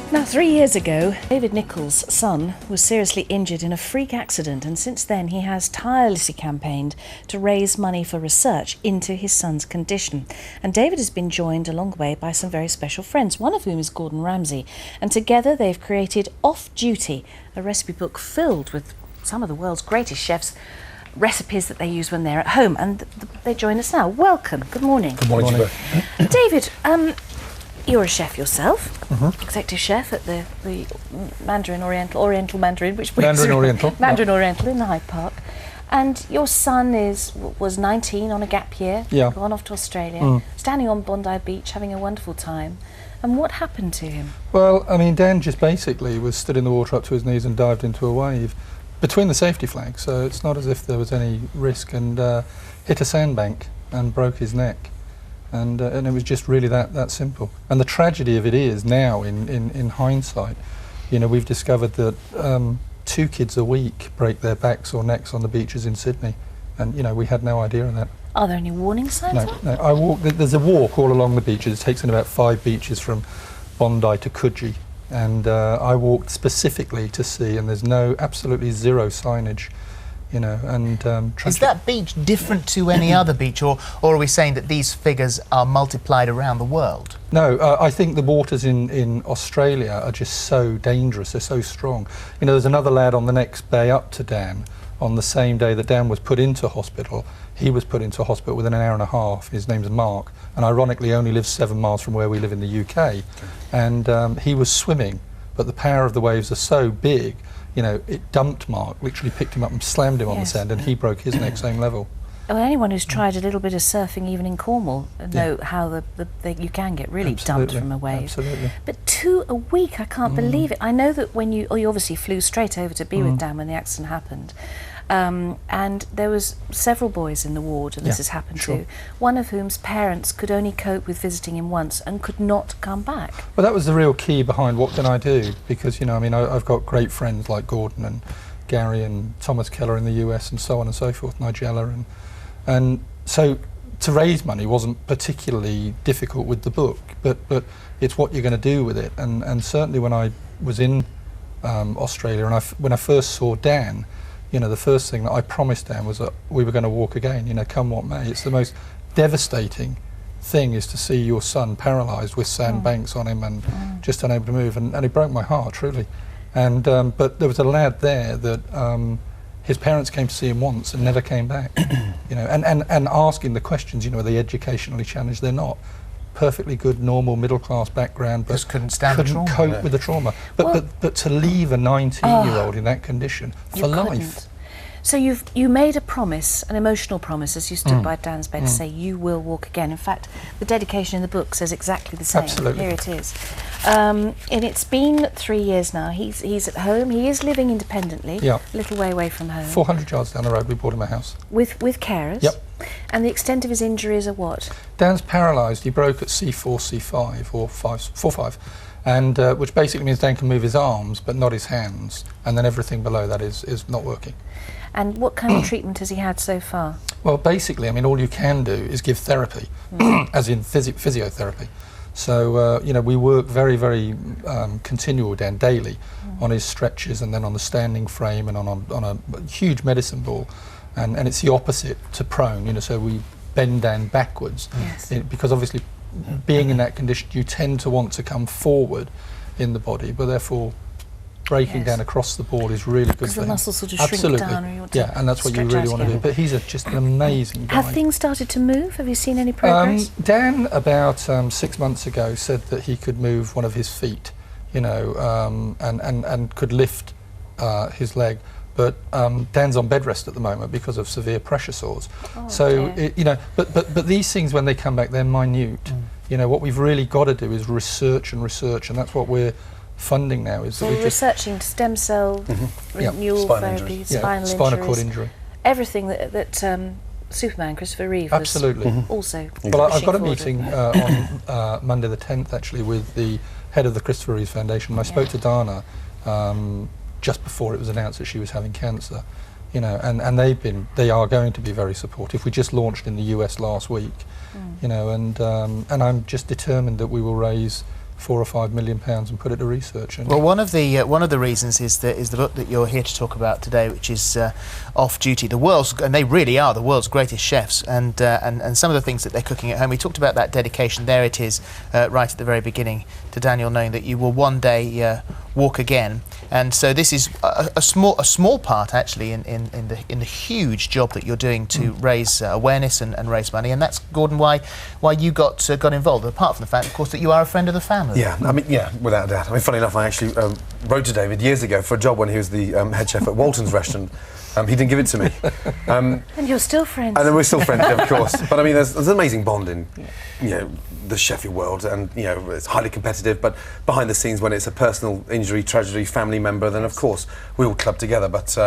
Now, 3 years ago, David Nicholls' son was seriously injured in a freak accident, and since then he has tirelessly campaigned to raise money for research into his son's condition. And David has been joined along the way by some very special friends, one of whom is Gordon Ramsay. And together they've created Off Duty, a recipe book filled with some of the world's greatest chefs' recipes that they use when they're at home. And they join us now. Welcome. Good morning. Good morning. David, you're a chef yourself, executive chef at the Mandarin Oriental Mandarin, which Mandarin Oriental. Mandarin Oriental in Hyde Park. And your son was 19 on a gap year, gone off to Australia, standing on Bondi Beach, having a wonderful time. And what happened to him? Well, I mean, Dan just basically was stood in the water up to his knees and dived into a wave between the safety flags, so it's not as if there was any risk, and hit a sandbank and broke his neck. And it was just really that simple. And the tragedy of it is now, in hindsight, you know, we've discovered that 2 kids a week break their backs or necks on the beaches in Sydney, and you know, we had no idea of that. Are there any warning signs? No. There's a walk all along the beaches. It takes in about 5 beaches from Bondi to Coogee, and I walked specifically to see, and there's absolutely zero signage. You know, and is that beach different to any other beach, or are we saying that these figures are multiplied around the world? No, I think the waters in Australia are just so dangerous, they're so strong. You know, there's another lad on the next bay up to Dan on the same day that Dan was put into hospital. He was put into hospital within an hour and a half. His name's Mark, and ironically only lives 7 miles from where we live in the UK. And he was swimming, but the power of the waves are so big, you know, it dumped Mark, literally picked him up and slammed him on the sand, and he broke his neck same level. Well, anyone who's tried a little bit of surfing, even in Cornwall, know how you can get really dumped from a wave. Absolutely. But 2 a week, I can't believe it. I know that when you obviously flew straight over to be with Dan when the accident happened. And there was several boys in the ward, and this has happened to, one of whom's parents could only cope with visiting him once and could not come back. Well, that was the real key behind what can I do, because, you know, I mean, I've got great friends like Gordon and Gary and Thomas Keller in the US and so on and so forth, Nigella, and so to raise money wasn't particularly difficult with the book, but it's what you're going to do with it, and certainly when I was in Australia and when I first saw Dan, you know, the first thing that I promised Dan was that we were going to walk again, you know, come what may. It's the most devastating thing is to see your son paralysed with sandbanks on him and just unable to move, and it broke my heart, truly. And but there was a lad there that his parents came to see him once and never came back, you know, and asking the questions, you know, are they educationally challenged? They're not. Perfectly good, normal, middle-class background, but just couldn't stand the trauma. Cope with the trauma. But to leave a 19-year-old in that condition for life. So you made a promise, an emotional promise, as you stood by Dan's bed to say you will walk again. In fact, the dedication in the book says exactly the same. Absolutely. Here it is. And it's been 3 years now. He's at home. He is living independently, a little way away from home. 400 yards down the road, we bought him a house. With carers? Yep. And the extent of his injuries are what? Dan's paralysed. He broke at C4, C5, or 4-5, and which basically means Dan can move his arms but not his hands, and then everything below that is not working. And what kind of treatment has he had so far? Well, basically, I mean, all you can do is give therapy, as in physiotherapy. So, you know, we work very, very continual, Dan, daily on his stretches and then on the standing frame and on a huge medicine ball. And it's the opposite to prone, you know, so we bend Dan backwards. Because obviously, being in that condition, you tend to want to come forward in the body, but therefore breaking down across the board is really good for him. Because the muscles sort of shrink down. Or you want to and that's what you really want to do. But he's just an amazing guy. Have things started to move? Have you seen any progress? Dan, about 6 months ago, said that he could move one of his feet, you know, and could lift his leg. But Dan's on bed rest at the moment because of severe pressure sores. You know, but these things, when they come back, they're minute. You know, what we've really got to do is research, and that's what we're funding now. Is so researching stem cell renewal therapy, spinal cord injury, everything that Superman Christopher Reeve was also. Well, I've got a meeting on Monday the 10th actually with the head of the Christopher Reeve Foundation. And I spoke to Dana just before it was announced that she was having cancer, you know, and they are going to be very supportive. We just launched in the US last week, you know, and I'm just determined that we will raise 4 or 5 million pounds and put it to research. And well, one of the reasons is the book that you're here to talk about today, which is Off Duty. And they really are the world's greatest chefs, and some of the things that they're cooking at home. We talked about that dedication. There it is, right at the very beginning, to Daniel, knowing that you will one day walk again. And so this is a small part, actually, in the huge job that you're doing to raise awareness and raise money. And that's, Gordon, why you got involved. Apart from the fact, of course, that you are a friend of the family. Yeah, I mean, yeah, without a doubt. I mean, funny enough, I actually wrote to David years ago for a job when he was the head chef at Walton's restaurant. He didn't give it to me. And you're still friends. And then we're still friends, yeah, of course. But I mean, there's an amazing bond in, the chefy world, and it's highly competitive. But behind the scenes, when it's a personal injury, tragedy, family member, then of course we all club together. But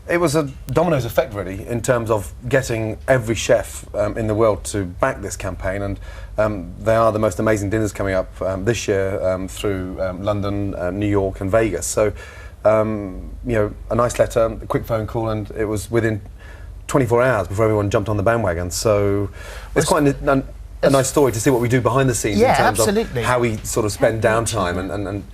it was a dominoes effect, really, in terms of getting every chef in the world to back this campaign. And they are the most amazing dinners coming up this year through London, New York, and Vegas. So. A nice letter, a quick phone call, and it was within 24 hours before everyone jumped on the bandwagon. So it's quite a nice story to see what we do behind the scenes in terms of how we sort of spend downtime and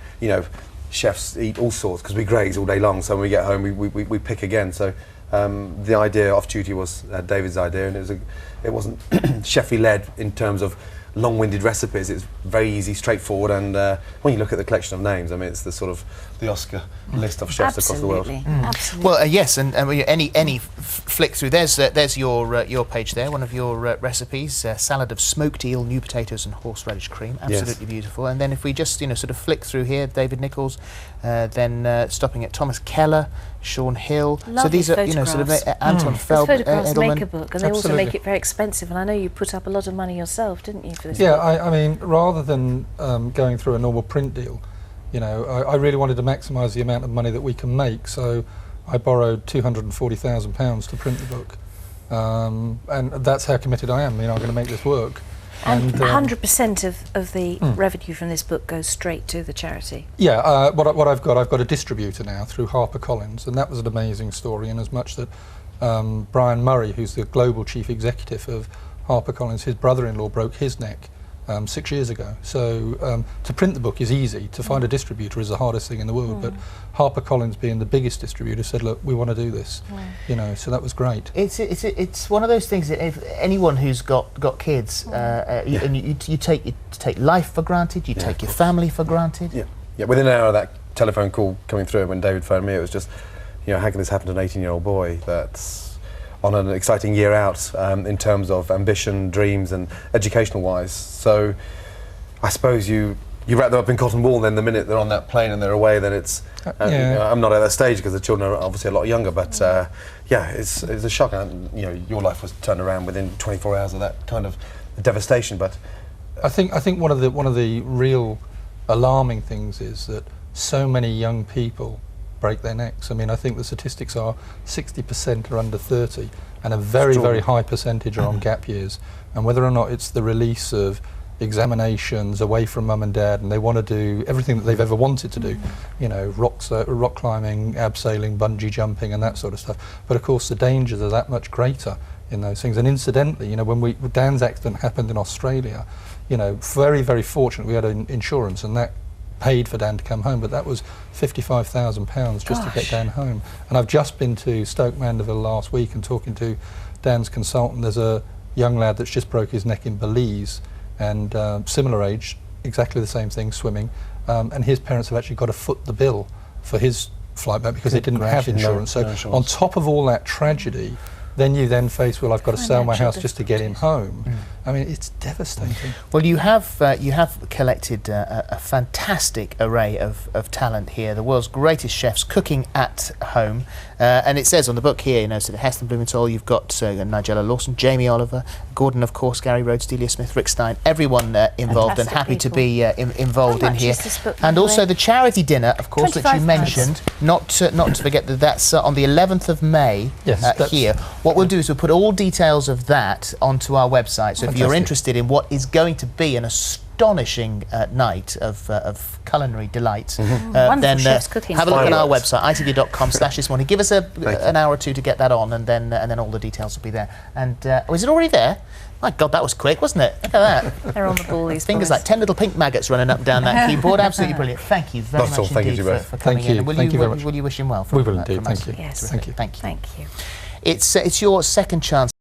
chefs eat all sorts because we graze all day long. So when we get home, we pick again. So the idea Off Duty was David's idea, and it wasn't chefy led in terms of long-winded recipes. It's very easy, straightforward, and when you look at the collection of names, I mean, it's the sort of the Oscar list of chefs across the world. Absolutely. Well, yes, and any flick through. There's your page there. One of your recipes: salad of smoked eel, new potatoes, and horseradish cream. Absolutely beautiful. And then if we just sort of flick through here, David Nicholls, then stopping at Thomas Keller, Sean Hill. Lovely so these are sort of Anton Feld, Those photographs Edelman. make a book, and they also make it very expensive. And I know you put up a lot of money yourself, didn't you, for this yeah, book? I mean, rather than going through a normal print deal, I really wanted to maximise the amount of money that we can make. So I borrowed £240,000 to print the book, and that's how committed I am. I'm going to make this work. And 100% of the revenue from this book goes straight to the charity. Yeah, what I've got a distributor now through HarperCollins, and that was an amazing story in as much that Brian Murray, who's the global chief executive of HarperCollins, his brother-in-law broke his neck 6 years ago. So to print the book is easy. To find a distributor is the hardest thing in the world. But HarperCollins, being the biggest distributor, said, "Look, we want to do this." So that was great. It's one of those things that if anyone who's got kids, and you take life for granted, you take your family for granted. Yeah. Within an hour of that telephone call coming through, when David phoned me, it was just, how can this happen to an 18-year-old boy that's on an exciting year out in terms of ambition, dreams, and educational-wise. So I suppose you wrap them up in cotton wool, and then the minute they're on that plane and they're away, then it's... I'm not at that stage because the children are obviously a lot younger, but it's a shock. And, your life was turned around within 24 hours of that kind of devastation. But I think one of the real alarming things is that so many young people break their necks. I mean, I think the statistics are 60% are under 30, and a very, very high percentage are on gap years. And whether or not it's the release of examinations away from mum and dad, and they want to do everything that they've ever wanted to do, rock climbing, abseiling, bungee jumping, and that sort of stuff. But of course, the dangers are that much greater in those things. And incidentally, when Dan's accident happened in Australia, very, very fortunate we had insurance, and that paid for Dan to come home, but that was £55,000 just to get Dan home. And I've just been to Stoke Mandeville last week and talking to Dan's consultant. There's a young lad that's just broke his neck in Belize, and similar age, exactly the same thing, swimming, and his parents have actually got to foot the bill for his flight back because they didn't have insurance. So on top of all that tragedy, then you face, well, I've got to sell my house just to get him home. I mean, it's devastating. Well, you have collected a fantastic array of talent here. The world's greatest chefs cooking at home, and it says on the book here, so Heston Blumenthal, you've got Nigella Lawson, Jamie Oliver, Gordon, of course, Gary Rhodes, Delia Smith, Rick Stein, everyone involved, and happy to be involved in here. And also the charity dinner, of course, that you mentioned. Not to forget that's on the 11th of May here. What we'll do is we'll put all details of that onto our website. So if you're interested in what is going to be an astonishing night of culinary delights, Wonderful chefs cooking. have a look at our Fireworks. website, itv.com/thismorning. Give us an hour or two to get that on, and then all the details will be there. And is it already there? My God, that was quick, wasn't it? Look at that. They're on the ball, these Fingers boys. like 10 little pink maggots running up and down that keyboard. Absolutely brilliant. Thank you very Not at all. much Thank you indeed to you for both. coming Thank in. you. And Thank you very much. Will you wish him well? We will from indeed. us? Thank you. Yes. Thank you. Thank you. Thank you. It's your second chance